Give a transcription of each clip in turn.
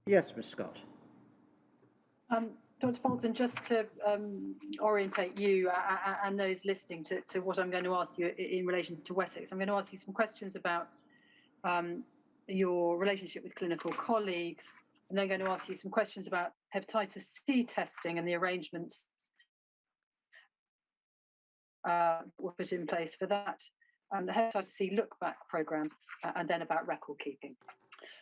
Yes, Ms. Scott. Dr. Boulton, just to orientate you and those listening to what I'm going to ask you in relation to Wessex, I'm going to ask you some questions about your relationship with clinical colleagues. I'm then going to ask you some questions about hepatitis C testing and the arrangements were put in place for that, and the hepatitis C look back programme, and then about record keeping.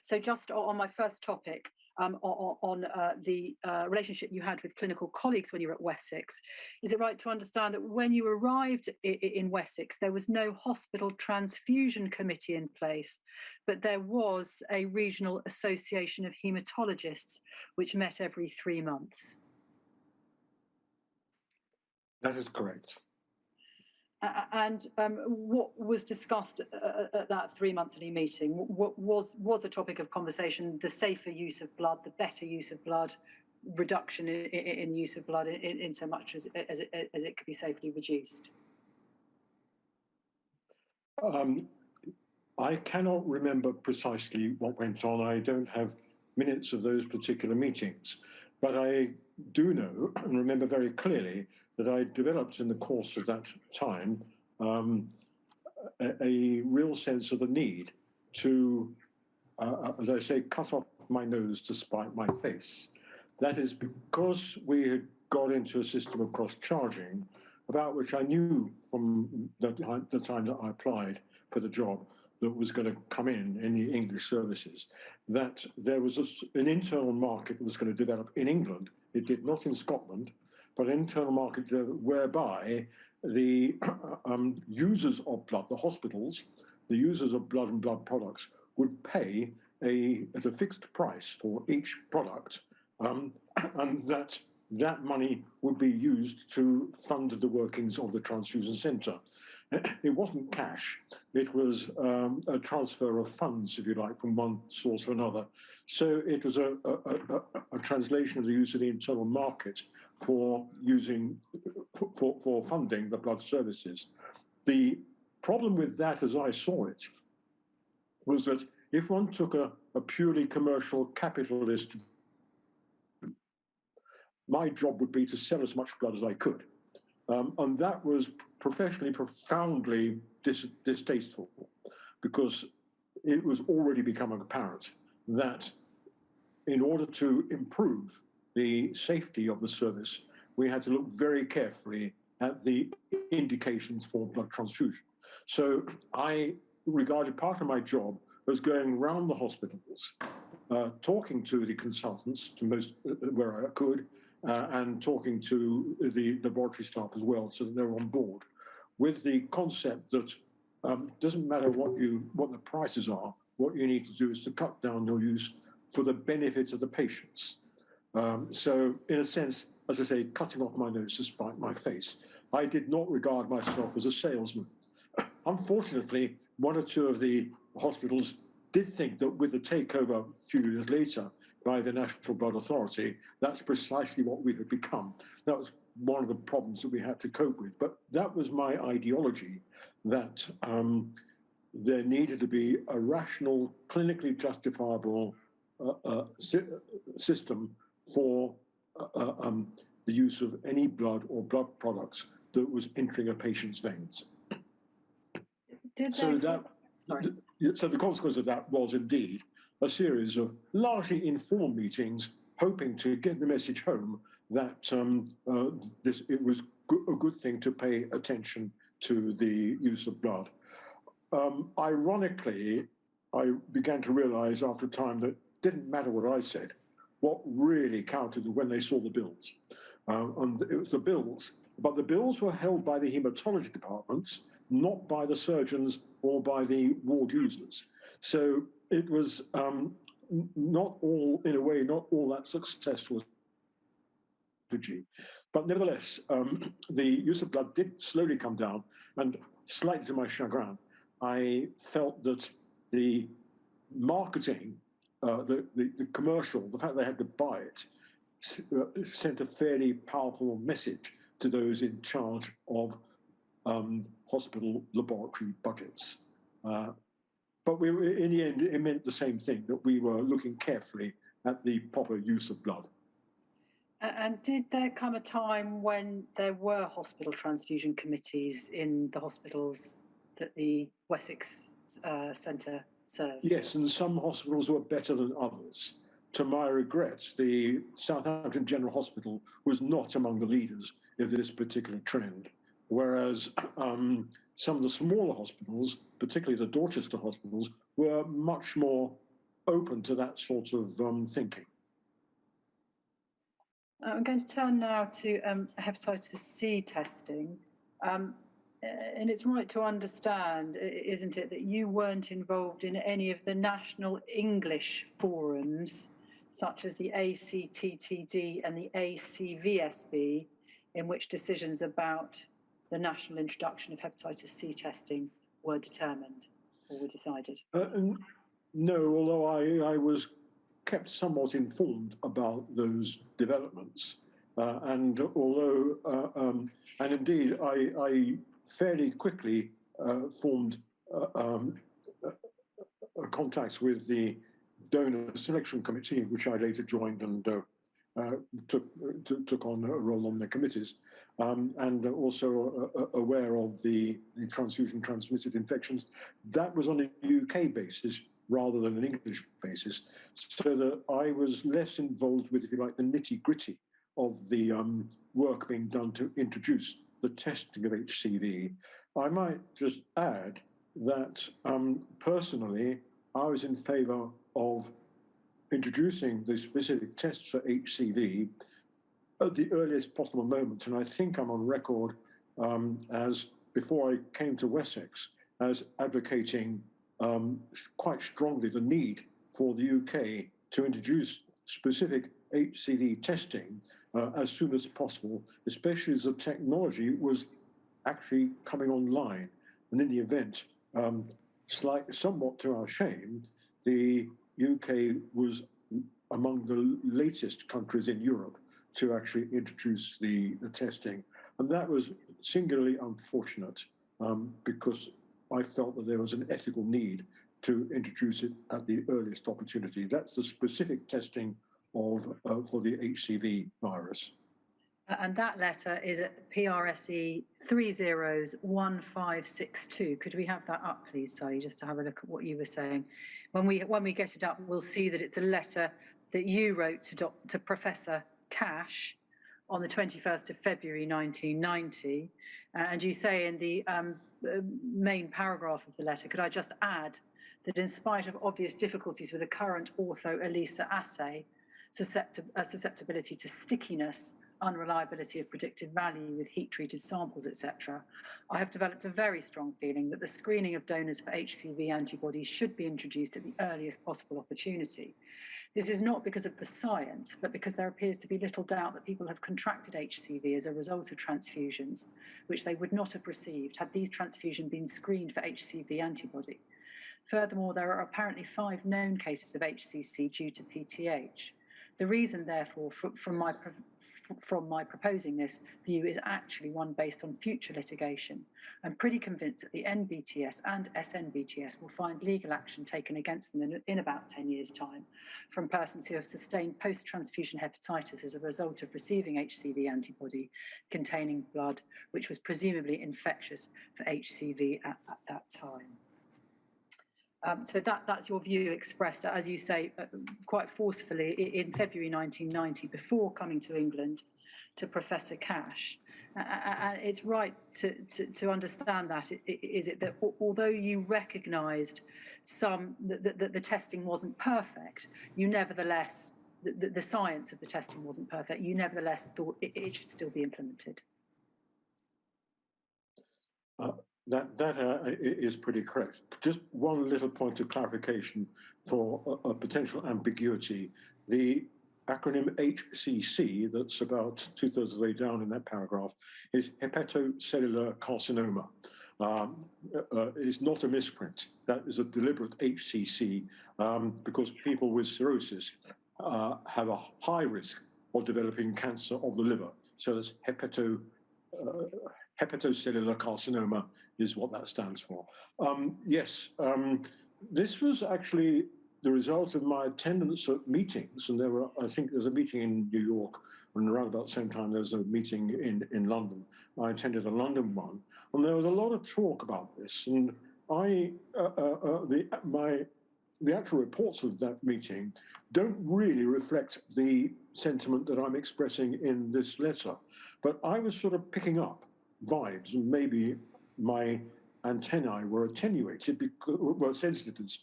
So just on my first topic, on the relationship you had with clinical colleagues when you were at Wessex, is it right to understand that when you arrived in Wessex, there was no hospital transfusion committee in place, but there was a regional association of haematologists which met every 3 months? That is correct. And what was discussed at that 3-monthly meeting? What was a topic of conversation? The safer use of blood, the better use of blood, reduction in the use of blood in so much as it could be safely reduced? I cannot remember precisely what went on. I don't have minutes of those particular meetings, but I do know and remember very clearly that I developed in the course of that time a real sense of the need to, as I say, cut off my nose to spite my face. That is because we had got into a system of cross-charging, about which I knew from the time that I applied for the job that was going to come in the English services, that there was an internal market that was going to develop in England. It did not in Scotland, but an internal market whereby the users of blood, the hospitals, the users of blood and blood products would pay at a fixed price for each product, and that money would be used to fund the workings of the transfusion centre. It wasn't cash, it was a transfer of funds, if you like, from one source to another. So it was a translation of the use of the internal market for funding the blood services. The problem with that, as I saw it, was that if one took a purely commercial capitalist, my job would be to sell as much blood as I could. And that was professionally profoundly distasteful, because it was already becoming apparent that in order to improve the safety of the service, we had to look very carefully at the indications for blood transfusion. So I regarded part of my job as going around the hospitals, talking to the consultants where I could, and talking to the laboratory staff as well, so that they're on board with the concept that doesn't matter what the prices are, what you need to do is to cut down your use for the benefit of the patients. So in a sense, as I say, cutting off my nose to spite my face. I did not regard myself as a salesman. Unfortunately, one or two of the hospitals did think that with the takeover a few years later by the National Blood Authority, that's precisely what we had become. That was one of the problems that we had to cope with. But that was my ideology, that there needed to be a rational, clinically justifiable system for the use of any blood or blood products that was entering a patient's veins. So the consequence of that was indeed a series of largely informal meetings, hoping to get the message home that it was a good thing to pay attention to the use of blood. Ironically, I began to realize after a time that it didn't matter what I said. What really counted was when they saw the bills. And it was the bills, but the bills were held by the hematology departments, not by the surgeons or by the ward users. So it was not all that successful. But nevertheless, the use of blood did slowly come down, and slightly to my chagrin, I felt that the marketing, the commercial, the fact they had to buy it, sent a fairly powerful message to those in charge of hospital laboratory budgets. But in the end, it meant the same thing, that we were looking carefully at the proper use of blood. And did there come a time when there were hospital transfusion committees in the hospitals that the Wessex Centre served? Yes, and some hospitals were better than others. To my regret, the Southampton General Hospital was not among the leaders of this particular trend, whereas some of the smaller hospitals, particularly the Dorchester hospitals, were much more open to that sort of thinking. I'm going to turn now to hepatitis C testing. And it's right to understand, isn't it, that you weren't involved in any of the national English forums, such as the ACTTD and the ACVSB, in which decisions about the national introduction of hepatitis C testing were determined or were decided? No, although I was kept somewhat informed about those developments. And indeed, I fairly quickly formed contacts with the donor selection committee, which I later joined and took on a role on the committees, and also aware of the transfusion transmitted infections. That was on a UK basis rather than an English basis, so that I was less involved with, if you like, the nitty-gritty of the work being done to introduce the testing of HCV. I might just add that personally, I was in favour of introducing the specific tests for HCV at the earliest possible moment, and I think I'm on record as, before I came to Wessex, as advocating quite strongly the need for the UK to introduce specific HCV testing as soon as possible, especially as the technology was actually coming online. And in the event, somewhat to our shame, the UK was among the latest countries in Europe to actually introduce the testing. And that was singularly unfortunate because I felt that there was an ethical need to introduce it at the earliest opportunity. That's the specific testing for the HCV virus. And that letter is at PRSE 301562. Could we have that up, please, Sally, just to have a look at what you were saying? When we get it up, we'll see that it's a letter that you wrote to Professor Cash on the 21st of February 1990. And you say in the main paragraph of the letter, could I just add that in spite of obvious difficulties with the current ortho-ELISA assay, susceptibility to stickiness, unreliability of predictive value with heat-treated samples, etc., I have developed a very strong feeling that the screening of donors for HCV antibodies should be introduced at the earliest possible opportunity. This is not because of the science, but because there appears to be little doubt that people have contracted HCV as a result of transfusions, which they would not have received had these transfusions been screened for HCV antibody. Furthermore, there are apparently 5 known cases of HCC due to PTH. The reason, therefore, from my proposing this view is actually one based on future litigation. I'm pretty convinced that the NBTS and SNBTS will find legal action taken against them in about 10 years' time from persons who have sustained post-transfusion hepatitis as a result of receiving HCV antibody containing blood, which was presumably infectious for HCV at that time. So that's your view expressed, as you say, quite forcefully in February 1990, before coming to England to Professor Cash. And it's right to understand that, is it, that although you recognised that the testing wasn't perfect, you nevertheless, the science of the testing wasn't perfect, you nevertheless thought it should still be implemented? That is pretty correct. Just one little point of clarification for a potential ambiguity. The acronym HCC, that's about 2/3 of the way down in that paragraph, is Hepatocellular Carcinoma. It's not a misprint. That is a deliberate HCC because people with cirrhosis have a high risk of developing cancer of the liver. So there's Hepatocellular Carcinoma is what that stands for. Yes, this was actually the result of my attendance at meetings, and I think there's a meeting in New York, and around about the same time there's a meeting in London. I attended a London one, and there was a lot of talk about this. And the actual reports of that meeting don't really reflect the sentiment that I'm expressing in this letter. But I was sort of picking up vibes, and maybe my antennae were attenuated, were sensitivities,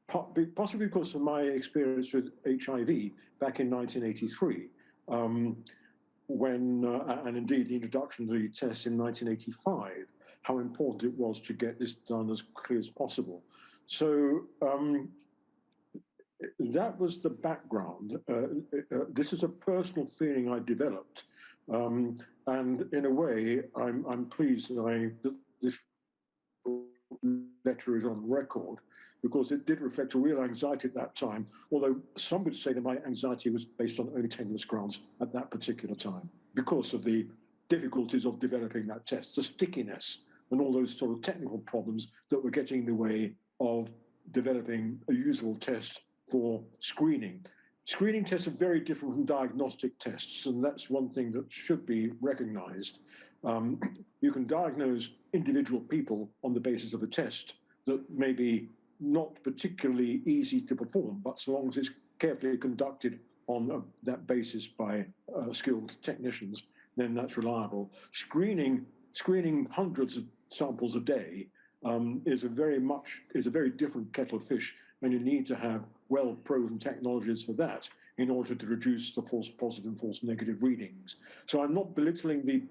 possibly because of my experience with HIV back in 1983, and indeed the introduction of the test in 1985, how important it was to get this done as quickly as possible. So that was the background. This is a personal feeling I developed, and in a way, I'm pleased that this letter is on record, because it did reflect a real anxiety at that time, although some would say that my anxiety was based on only tenuous grounds at that particular time, because of the difficulties of developing that test, the stickiness, and all those sort of technical problems that were getting in the way of developing a usable test for screening. Screening tests are very different from diagnostic tests, and that's one thing that should be recognized. You can diagnose individual people on the basis of a test that may be not particularly easy to perform, but so long as it's carefully conducted on that basis by skilled technicians, then that's reliable. Screening hundreds of samples a day is a very different kettle of fish, and you need to have well-proven technologies for that in order to reduce the false positive and false negative readings. So I'm not belittling the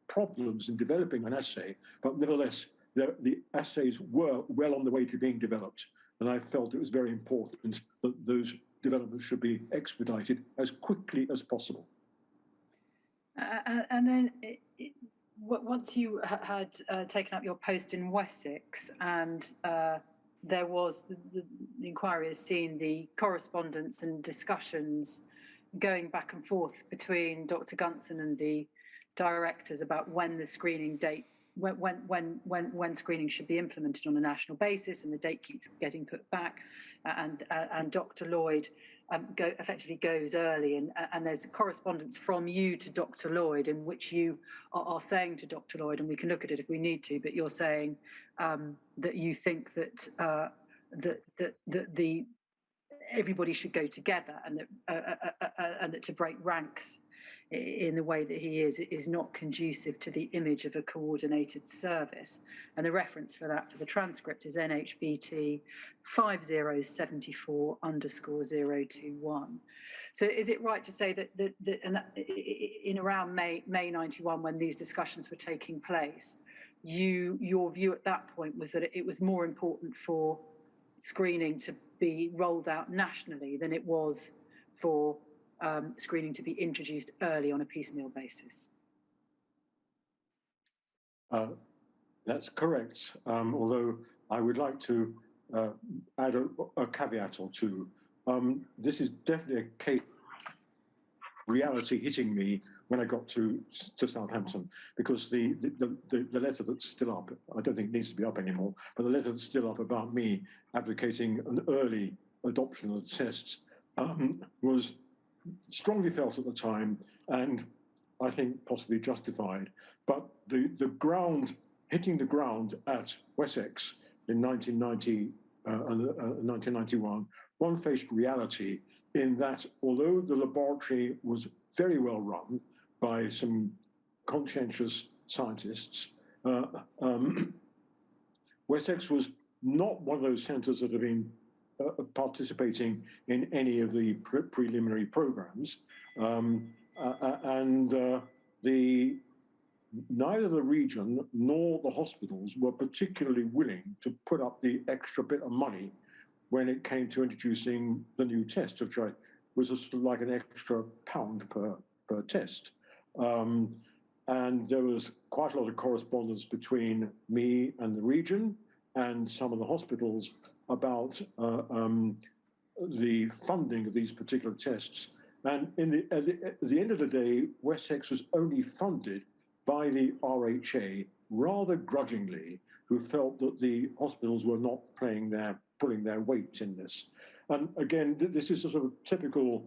problems in developing an assay, but nevertheless, the assays were well on the way to being developed, and I felt it was very important that those developments should be expedited as quickly as possible. And then once you had taken up your post in Wessex, and there was the inquiry has seen the correspondence and discussions going back and forth between Dr. Gunson and the directors about when the screening date, when screening should be implemented on a national basis, and the date keeps getting put back, and Dr. Lloyd effectively goes early, and there's correspondence from you to Dr. Lloyd in which you are saying to Dr. Lloyd, and we can look at it if we need to, but you're saying that you think that the everybody should go together, and that to break ranks in the way that he is not conducive to the image of a coordinated service. And the reference for that for the transcript is NHBT 5074_021. So is it right to say that in around May 91, when these discussions were taking place, your view at that point was that it was more important for screening to be rolled out nationally than it was for screening to be introduced early on a piecemeal basis? That's correct, although I would like to add a caveat or two. This is definitely a case of reality hitting me when I got to Southampton, because the letter that's still up, I don't think it needs to be up anymore, but the letter that's still up about me advocating an early adoption of the tests was strongly felt at the time, and I think possibly justified. But hitting the ground at Wessex in 1990 and 1991, one faced reality in that although the laboratory was very well run by some conscientious scientists, Wessex was not one of those centres that have been participating in any of the preliminary programs, neither the region nor the hospitals were particularly willing to put up the extra bit of money when it came to introducing the new test, which was just like an extra £1 per test. And there was quite a lot of correspondence between me and the region and some of the hospitals about the funding of these particular tests. And at the end of the day, Wessex was only funded by the RHA rather grudgingly, who felt that the hospitals were not playing their pulling their weight in this. And again, this is a sort of typical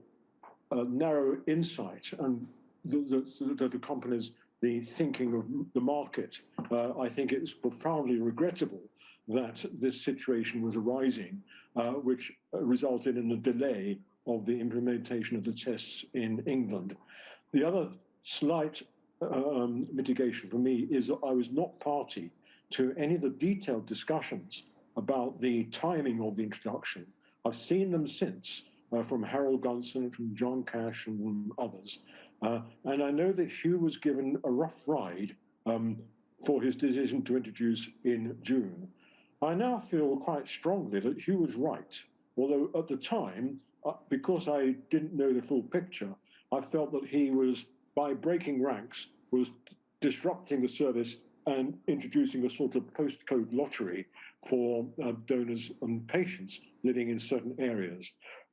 narrow insight and that accompanies the thinking of the market. I think it's profoundly regrettable that this situation was arising, which resulted in a delay of the implementation of the tests in England. The other slight mitigation for me is that I was not party to any of the detailed discussions about the timing of the introduction. I've seen them since from Harold Gunson, from John Cash and from others. And I know that Hugh was given a rough ride for his decision to introduce in June. I now feel quite strongly that Hugh was right, although at the time, because I didn't know the full picture, I felt that he was, by breaking ranks, was disrupting the service and introducing a sort of postcode lottery for donors and patients living in certain areas.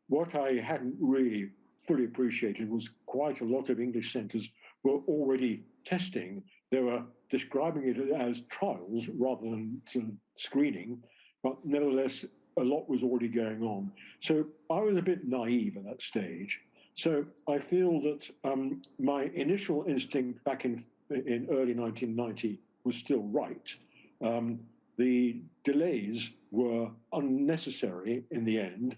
What I hadn't really fully appreciated was quite a lot of English centres were already testing. They were describing it as trials rather than screening, but nevertheless, a lot was already going on. So I was a bit naive at that stage. So I feel that my initial instinct back in early 1990 was still right. The delays were unnecessary in the end.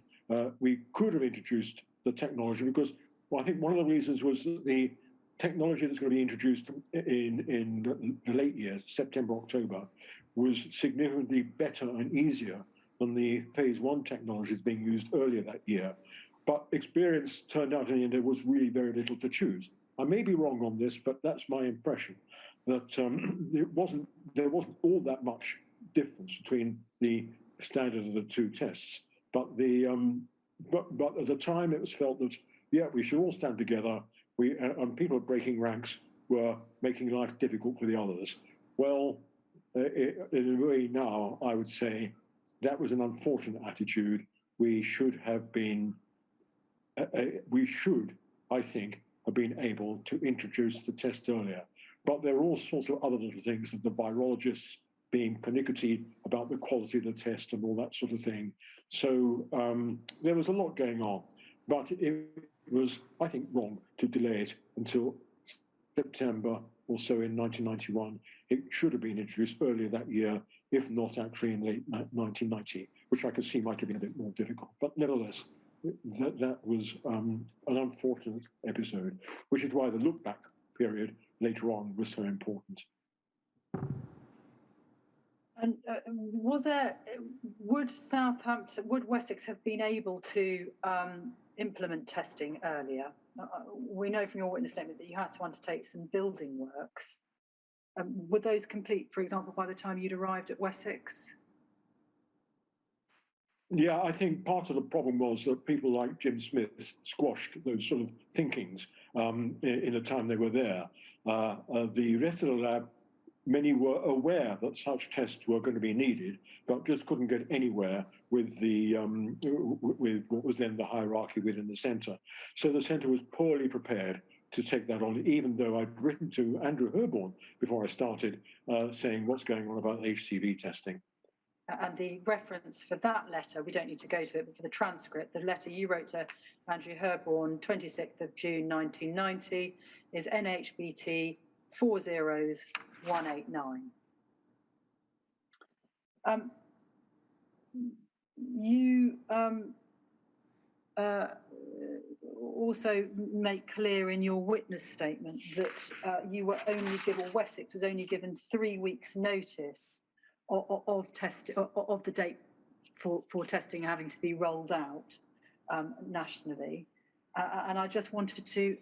We could have introduced the technology because, well, I think one of the reasons was that the technology that's going to be introduced in the late years, September, October, was significantly better and easier than the phase 1 technologies being used earlier that year. But experience turned out in the end there was really very little to choose. I may be wrong on this, but that's my impression, that there wasn't all that much difference between the standard of the two tests. But but at the time it was felt that, yeah, we should all stand together. And people breaking ranks were making life difficult for the others. Well, in a way now, I would say that was an unfortunate attitude. We should, I think, have been able to introduce the test earlier. But there are all sorts of other little things, of the virologists being pernickety about the quality of the test and all that sort of thing. So there was a lot going on, but it was, I think, wrong to delay it until September or so in 1991. It should have been introduced earlier that year, if not actually in late 1990, which I could see might have been a bit more difficult. But nevertheless, that was an unfortunate episode, which is why the look back period later on was so important. And would Wessex have been able to implement testing earlier? We know from your witness statement that you had to undertake some building works. Were those complete, for example, by the time you'd arrived at Wessex? Yeah, I think part of the problem was that people like Jim Smith squashed those sort of thinkings in the time they were there. The rest of the lab, many were aware that such tests were going to be needed, but just couldn't get anywhere with with what was then the hierarchy within the centre. So the centre was poorly prepared to take that on, even though I'd written to Andrew Herborn before I started, saying what's going on about HCV testing. And the reference for that letter, we don't need to go to it, but for the transcript, the letter you wrote to Andrew Herborn, 26th of June 1990, is NHBT 40189. You also make clear in your witness statement that you were only given, or Wessex was only given 3 weeks' notice of the date for testing having to be rolled out nationally. And I just wanted to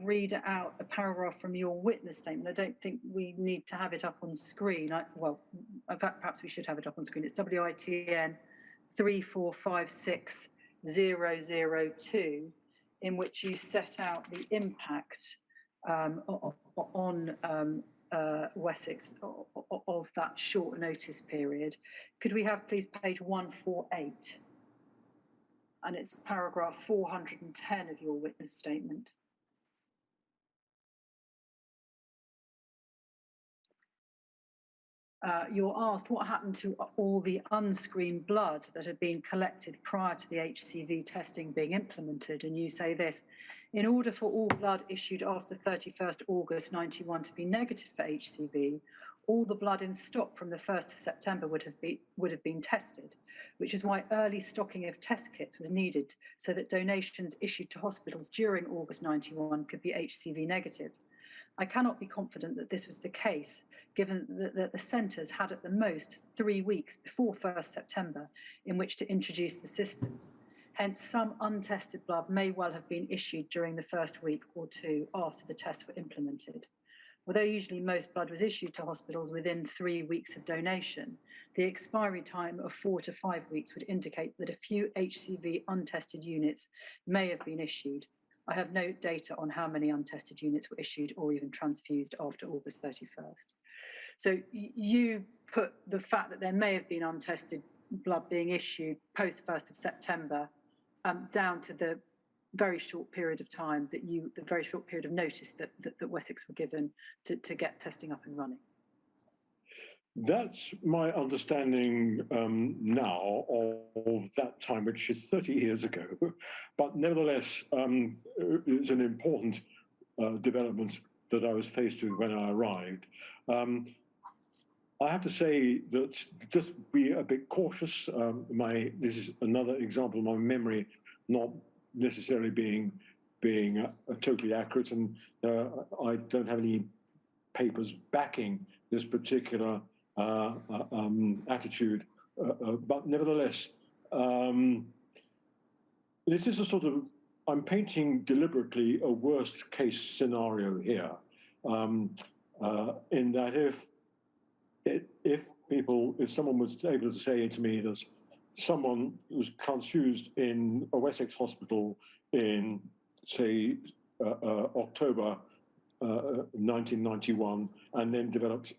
read out a paragraph from your witness statement. I don't think we need to have it up on screen. Well, in fact, perhaps we should have it up on screen. It's WITN 3456002, in which you set out the impact on Wessex of that short notice period. Could we have, please, page 148? And it's paragraph 410 of your witness statement. you're asked what happened to all the unscreened blood that had been collected prior to the HCV testing being implemented. And you say this: in order for all blood issued after 31st August 91 to be negative for HCV, all the blood in stock from the 1st of September would have been tested, which is why early stocking of test kits was needed so that donations issued to hospitals during August 91 could be HCV negative. I cannot be confident that this was the case, given that the centres had at the most 3 weeks before 1st September in which to introduce the systems. Hence, some untested blood may well have been issued during the first week or two after the tests were implemented. Although usually most blood was issued to hospitals within 3 weeks of donation, the expiry time of 4 to 5 weeks would indicate that a few HCV untested units may have been issued. I have no data on how many untested units were issued or even transfused after August 31st. So you put the fact that there may have been untested blood being issued post 1st of September down to the very short period of time that the very short period of notice that Wessex were given to get testing up and running. That's my understanding now of that time, which is 30 years ago. But nevertheless, it's an important development that I was faced with when I arrived. I have to say that just be a bit cautious. This is another example of my memory not necessarily being totally accurate, and I don't have any papers backing this particular attitude, but nevertheless, this is a sort of, I'm painting deliberately a worst case scenario here, in that if someone was able to say to me that someone was transfused in a Wessex hospital in, say, October 1991, and then developed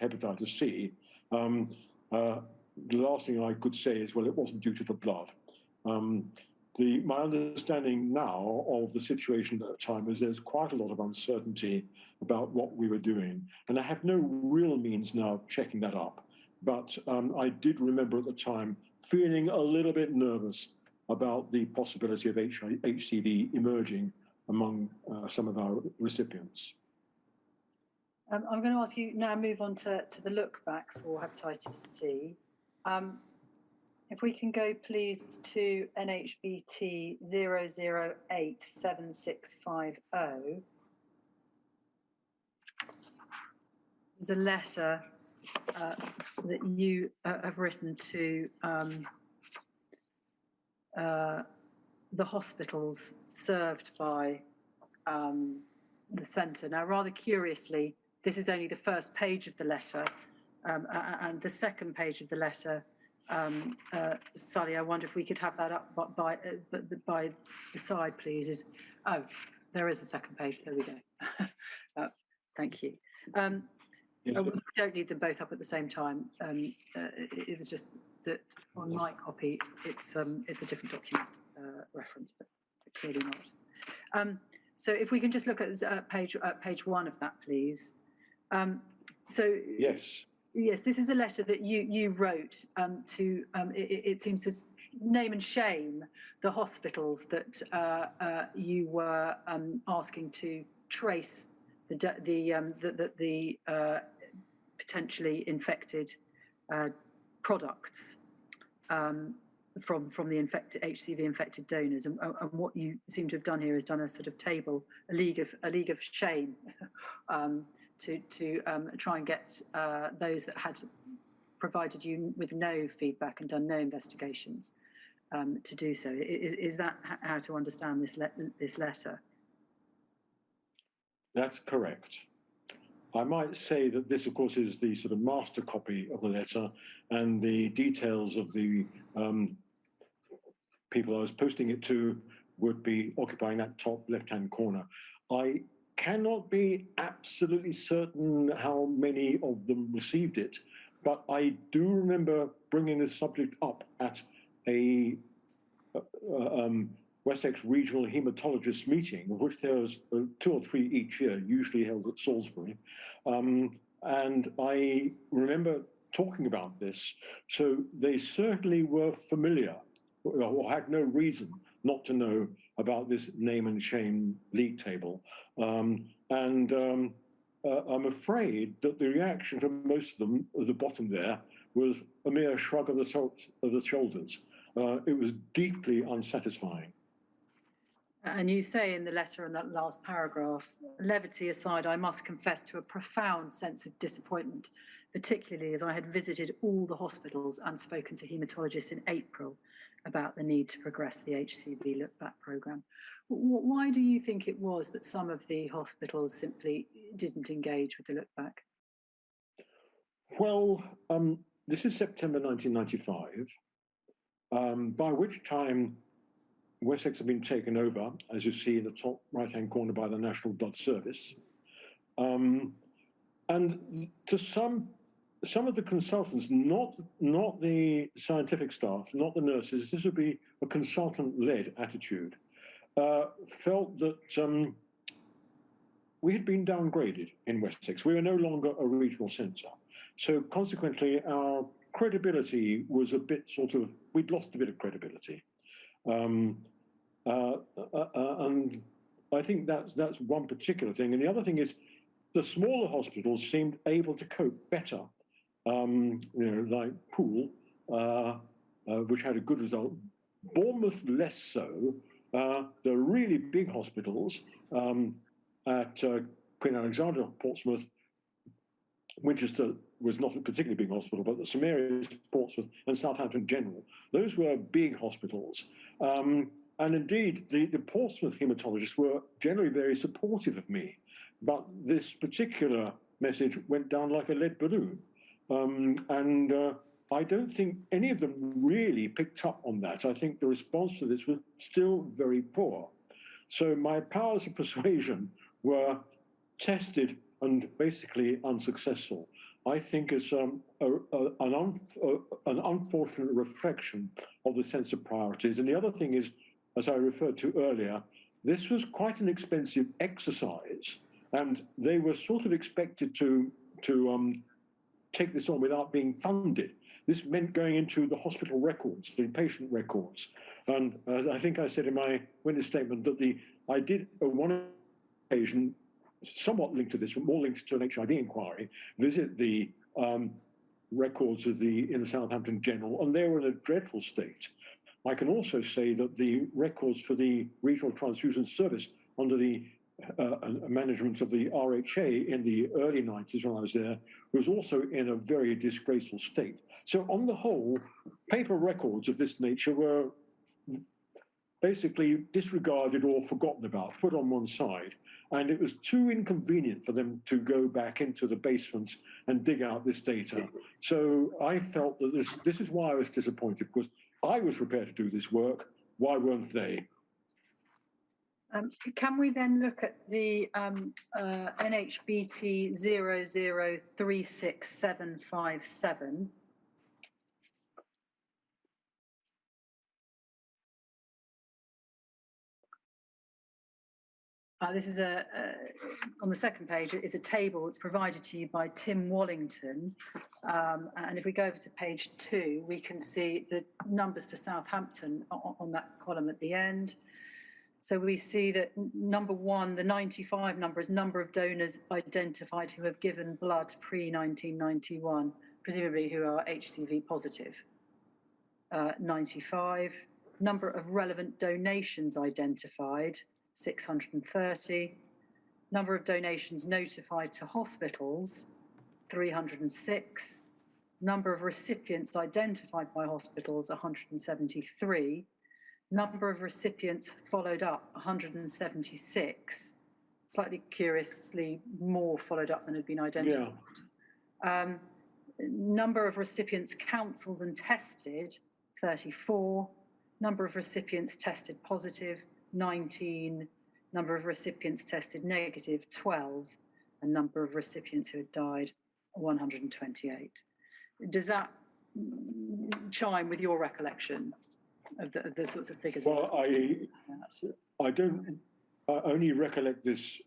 hepatitis C. The last thing I could say is, well, it wasn't due to the blood. My understanding now of the situation at the time is there's quite a lot of uncertainty about what we were doing, and I have no real means now of checking that up. But I did remember at the time feeling a little bit nervous about the possibility of HCV emerging among some of our recipients. I'm going to ask you now, move on to the look back for hepatitis C. If we can go please to NHBT 0087650. There's a letter that you have written to the hospitals served by the centre. Now, rather curiously, this is only the first page of the letter, and the second page of the letter, Sally, I wonder if we could have that up by the side, please. There is a second page. There we go. Thank you. Yes. We don't need them both up at the same time. It was just that on my copy, it's a different document reference, but clearly not. So if we can just look at page one of that, please. Yes, this is a letter that you wrote to. It seems to name and shame the hospitals that you were asking to trace the potentially infected products from the HCV infected donors, and what you seem to have done here is done a sort of table, a league of shame, to try and get those that had provided you with no feedback and done no investigations to do so. Is that how to understand this letter? That's correct. I might say that this, of course, is the sort of master copy of the letter, and the details of the people I was posting it to would be occupying that top left-hand corner. I cannot be absolutely certain how many of them received it, but I do remember bringing this subject up at a Wessex Regional Haematologist meeting, of which there was 2 or 3 each year, usually held at Salisbury. and I remember talking about this. So they certainly were familiar or had no reason not to know about this name and shame league table. I'm afraid that the reaction from most of them at the bottom there was a mere shrug of the shoulders. It was deeply unsatisfying. And you say in the letter in that last paragraph, levity aside, I must confess to a profound sense of disappointment, particularly as I had visited all the hospitals and spoken to haematologists in April about the need to progress the HCV look-back programme. Why do you think it was that some of the hospitals simply didn't engage with the look-back? Well, this is September 1995, by which time Wessex had been taken over, as you see in the top right-hand corner, by the National Blood Service. And to some of the consultants, not the scientific staff, not the nurses, this would be a consultant-led attitude, felt that we had been downgraded in Wessex. We were no longer a regional centre. So consequently, our credibility was a bit we'd lost a bit of credibility. And I think that's one particular thing. And the other thing is the smaller hospitals seemed able to cope better, like Poole, which had a good result. Bournemouth less so. The really big hospitals at Queen Alexandra, Portsmouth, Winchester was not a particularly big hospital, but the St Mary's, Portsmouth, and Southampton General, those were big hospitals. And indeed, the Portsmouth haematologists were generally very supportive of me. But this particular message went down like a lead balloon. I don't think any of them really picked up on that. I think the response to this was still very poor. So my powers of persuasion were tested and basically unsuccessful. I think it's an unfortunate reflection of the sense of priorities. And the other thing is, as I referred to earlier, this was quite an expensive exercise, and they were sort of expected to take this on without being funded. This meant going into the hospital records, the patient records. And as I think I said in my witness statement that I did on one occasion, somewhat linked to this, but more linked to an HIV inquiry, visit the records of in the Southampton General, and they were in a dreadful state. I can also say that the records for the Regional Transfusion Service under the management of the RHA in the early 90s when I was there was also in a very disgraceful state. So on the whole, paper records of this nature were basically disregarded or forgotten about, put on one side. And it was too inconvenient for them to go back into the basement and dig out this data. So I felt that this is why I was disappointed, because I was prepared to do this work. Why weren't they? Can we then look at the NHBT 0036757? This is on the second page, it is a table that's provided to you by Tim Wallington. And if we go over to page 2, we can see the numbers for Southampton on that column at the end. So we see that number 1, the 95 number, is number of donors identified who have given blood pre-1991, presumably who are HCV positive. 95, number of relevant donations identified, 630, number of donations notified to hospitals, 306, number of recipients identified by hospitals, 173, number of recipients followed up, 176, slightly curiously more followed up than had been identified. Yeah. Number of recipients counselled and tested, 34, number of recipients tested positive, 19, number of recipients tested negative, 12, and number of recipients who had died, 128. Does that chime with your recollection of the sorts of figures? Well, I don't I only recollect this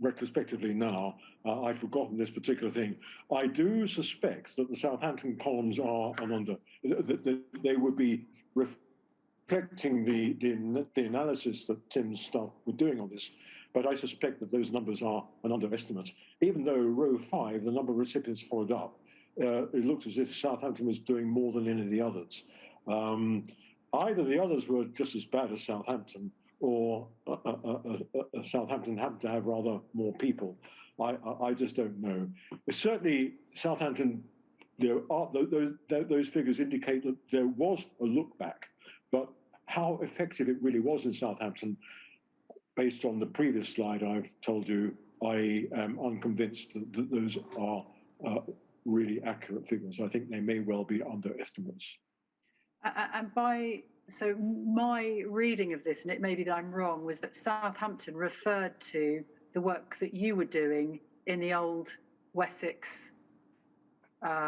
retrospectively now. I've forgotten this particular thing. I do suspect that the Southampton columns are that they would be reflecting the analysis that Tim's staff were doing on this. But I suspect that those numbers are an underestimate. Even though row 5, the number of recipients followed up, it looks as if Southampton was doing more than any of the others. Either the others were just as bad as Southampton, or Southampton happened to have rather more people. I just don't know. But certainly, Southampton, those figures indicate that there was a look back, but how effective it really was in Southampton, based on the previous slide I've told you, I am unconvinced that those are really accurate figures. I think they may well be underestimates. So my reading of this, and it may be that I'm wrong, was that Southampton referred to the work that you were doing in the old Wessex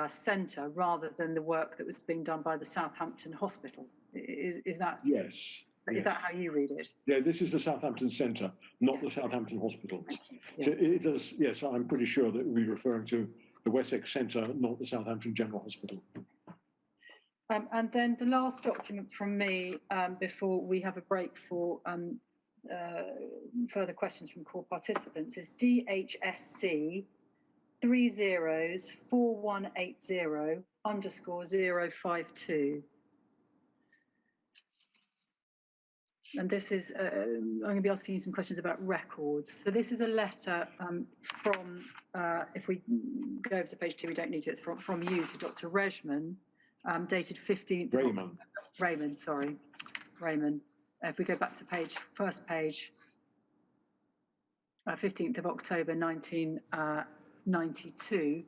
centre rather than the work that was being done by the Southampton Hospital. Is that? Yes. Is that how you read it? Yeah, this is the Southampton Centre, not the Southampton Hospital. Yes. So it does, yes, I'm pretty sure that we're referring to the Wessex Centre, not the Southampton General Hospital. And then the last document from me before we have a break for further questions from core participants is DHSC 304180_052. And this is, I'm going to be asking you some questions about records. So this is a letter from, if we go over to page 2, we don't need to, it's from you to Dr. Rejman, dated 15th. Raymond, sorry. Raymond. If we go back to first page, 15th of October, 1992.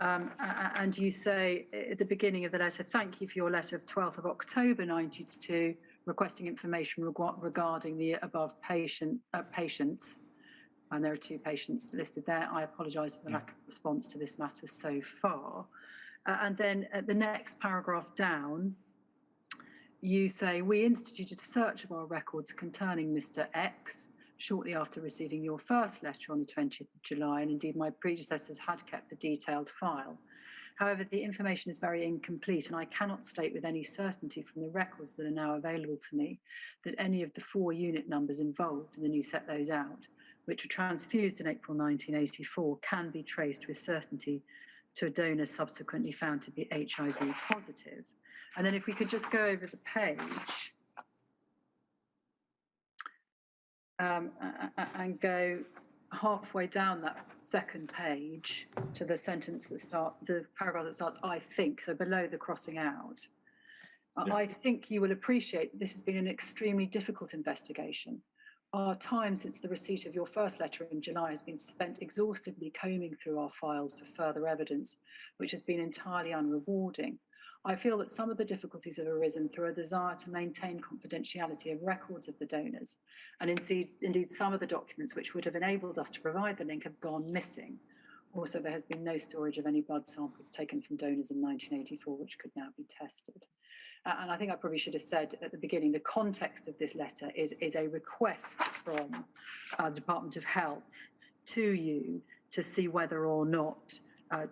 And you say at the beginning of the letter, thank you for your letter of 12th of October, 92, requesting information regarding the above patients. And there are 2 patients listed there. I apologise for the lack of response to this matter so far. And then at the next paragraph down, you say, we instituted a search of our records concerning Mr. X shortly after receiving your first letter on the 20th of July, and indeed my predecessors had kept a detailed file. However, the information is very incomplete, and I cannot state with any certainty from the records that are now available to me that any of the 4 unit numbers involved, and then you set those out, which were transfused in April 1984, can be traced with certainty to a donor subsequently found to be HIV positive. And then if we could just go over the page and go halfway down that second page to the sentence that starts, the paragraph that starts, I think, so below the crossing out. Yeah. I think you will appreciate that this has been an extremely difficult investigation. Our time since the receipt of your first letter in July has been spent exhaustively combing through our files for further evidence, which has been entirely unrewarding. I feel that some of the difficulties have arisen through a desire to maintain confidentiality of records of the donors, and indeed some of the documents which would have enabled us to provide the link have gone missing. Also, there has been no storage of any blood samples taken from donors in 1984, which could now be tested. And I think I probably should have said at the beginning, the context of this letter is a request from the Department of Health to you to see whether or not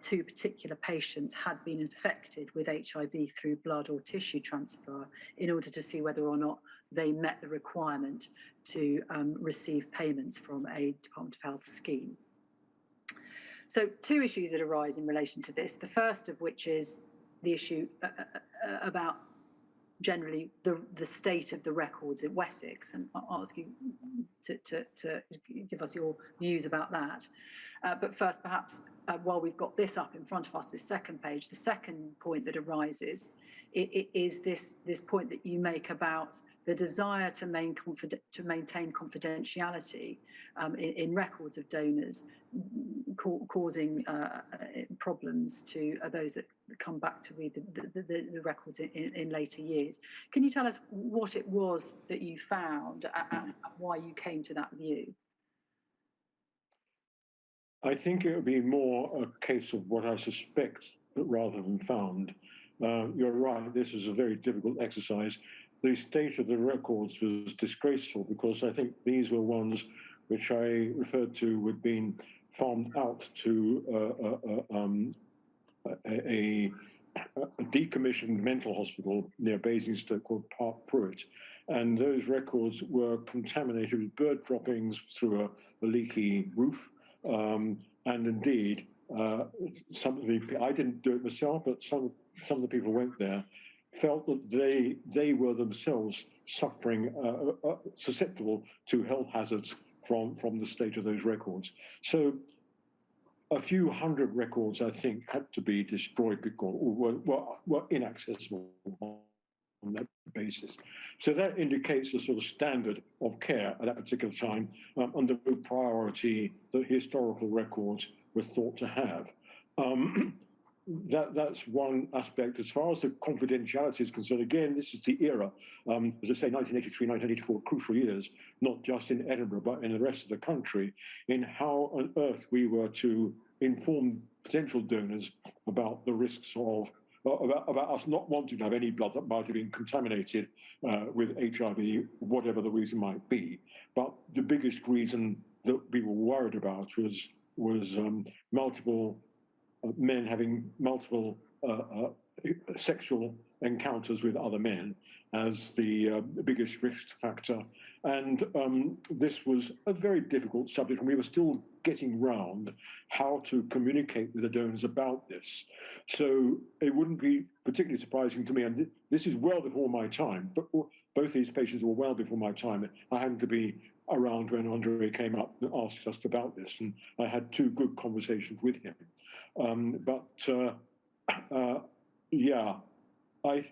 2 particular patients had been infected with HIV through blood or tissue transfer in order to see whether or not they met the requirement to receive payments from a Department of Health scheme. So 2 issues that arise in relation to this, the first of which is the issue about generally the state of the records at Wessex, and I'll ask you to give us your views about that. But first, perhaps, while we've got this up in front of us, this second page, the second point that arises is this point that you make about the desire to maintain confidentiality in records of donors, causing problems to those that come back to read the records in later years. Can you tell us what it was that you found and why you came to that view? I think it would be more a case of what I suspect rather than found. You're right, this is a very difficult exercise. the state of the records was disgraceful, because I think these were ones which I referred to had been farmed out to a decommissioned mental hospital near Basingstoke called Park Pruitt. And those records were contaminated with bird droppings through a leaky roof. And indeed, some of the, I didn't do it myself, but some of the people who went there felt that they were themselves suffering, susceptible to health hazards from the state of those records. So a few hundred records, I think, had to be destroyed because were inaccessible on that basis. So that indicates the sort of standard of care at that particular time, and the priority that historical records were thought to have. That's one aspect. As far as the confidentiality is concerned, again, this is the era, as I say, 1983, 1984, crucial years, not just in Edinburgh, but in the rest of the country, in how on earth we were to inform potential donors about the risks of, about us not wanting to have any blood that might have been contaminated with HIV, whatever the reason might be. But the biggest reason that we were worried about was multiple men having multiple sexual encounters with other men as the biggest risk factor. And this was a very difficult subject, and we were still getting round how to communicate with the donors about this. So it wouldn't be particularly surprising to me, and this is well before my time, but both these patients were well before my time. I happened to be around when Andre came up and asked us about this, and I had two good conversations with him. Yeah,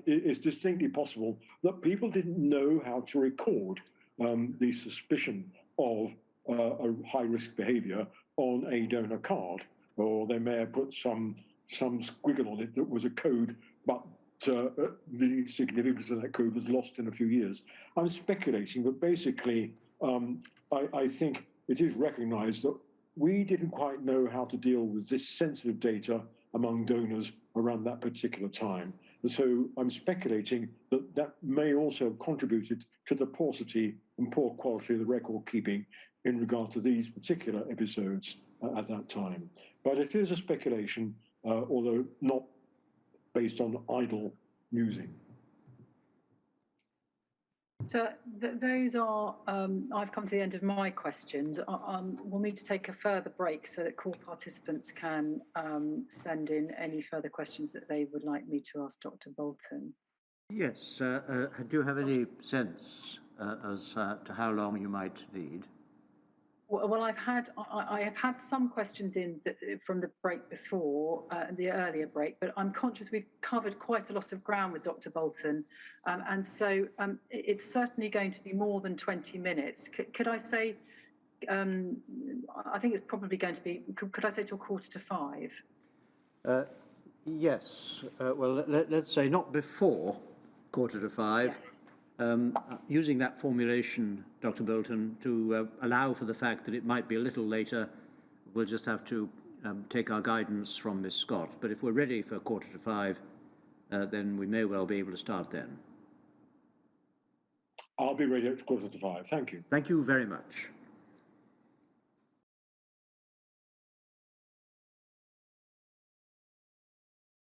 it's distinctly possible that people didn't know how to record the suspicion of a high-risk behavior on a donor card, or they may have put some squiggle on it that was a code, but the significance of that code was lost in a few years. I'm speculating, but basically, I think it is recognized that we didn't quite know how to deal with this sensitive data among donors around that particular time. And so I'm speculating that that may also have contributed to the paucity and poor quality of the record keeping in regard to these particular episodes at that time. But it is a speculation, although not based on idle musing. So those are, I've come to the end of my questions. We'll need to take a further break so that call participants can send in any further questions that they would like me to ask Dr. Boulton. Yes, do you have any sense as to how long you might need? Well, I have had some questions in from the break before, the earlier break, but I'm conscious we've covered quite a lot of ground with Dr. Boulton, and so it's certainly going to be more than 20 minutes. Could I say, I think it's probably going to be, could I say till 4:45? Yes, well, let's say not before 4:45. Yes. Using that formulation, Dr. Boulton, to allow for the fact that it might be a little later, we'll just have to take our guidance from Miss Scott. But if we're ready for 4:45, then we may well be able to start then. I'll be ready at 4:45. Thank you. Thank you very much.